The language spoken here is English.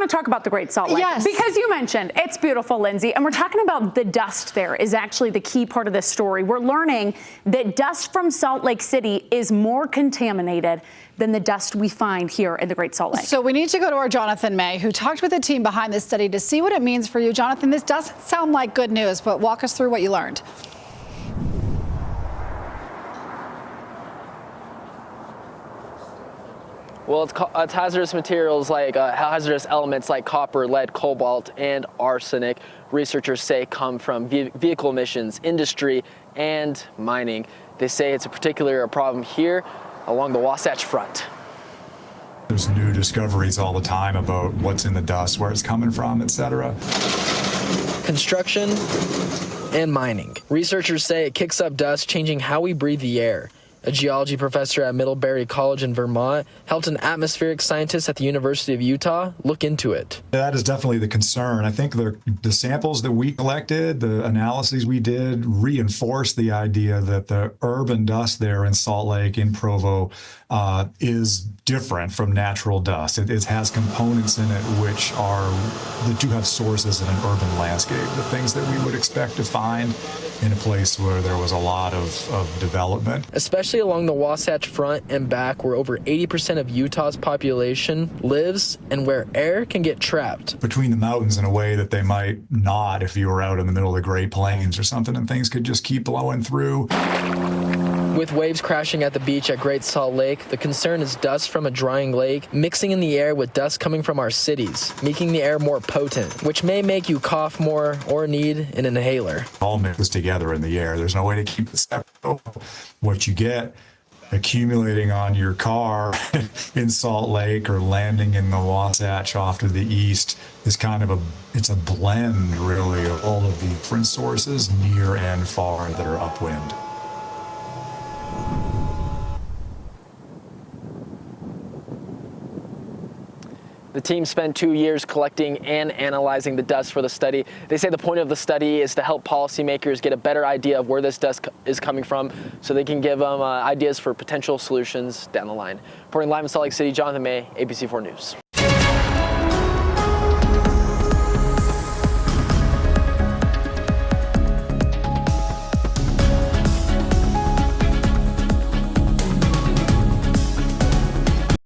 want to talk about the Great Salt Lake. Yes. Because you mentioned it's beautiful, Lindsay, and we're talking about the dust there is actually the key part of this story. We're learning that dust from Salt Lake City is more contaminated than the dust we find here in the Great Salt Lake. So we need to go to our Jonathan May, who talked with the team behind this study to see what it means for you. Jonathan, this doesn't sound like good news, but walk us through what you learned. Well, it's hazardous materials like hazardous elements like copper, lead, cobalt, and arsenic. Researchers say come from vehicle emissions, industry, and mining. They say it's a particular problem here along the Wasatch Front. There's new discoveries all the time about what's in the dust, where it's coming from, etc. Construction and mining. Researchers say it kicks up dust, changing how we breathe the air. A geology professor at Middlebury College in Vermont helped an atmospheric scientist at the University of Utah look into it. That is definitely the concern. I think the samples that we collected, the analyses we did, reinforced the idea that the urban dust there in Salt Lake, in Provo, is different from natural dust. It has components in it that do have sources in an urban landscape, the things that we would expect to find in a place where there was a lot of development. Especially along the Wasatch Front and back, where over 80% of Utah's population lives and where air can get trapped. Between the mountains in a way that they might not if you were out in the middle of the Great Plains or something, and things could just keep blowing through. With waves crashing at the beach at Great Salt Lake, the concern is dust from a drying lake mixing in the air with dust coming from our cities, making the air more potent, which may make you cough more or need an inhaler. All mixes together in the air. There's no way to keep it separate. What you get accumulating on your car in Salt Lake or landing in the Wasatch off to the east is it's a blend, really, of all of the different sources near and far that are upwind. The team spent 2 years collecting and analyzing the dust for the study. They say the point of the study is to help policymakers get a better idea of where this dust is coming from so they can give them ideas for potential solutions down the line. Reporting live in Salt Lake City, Jonathan May, ABC4 News.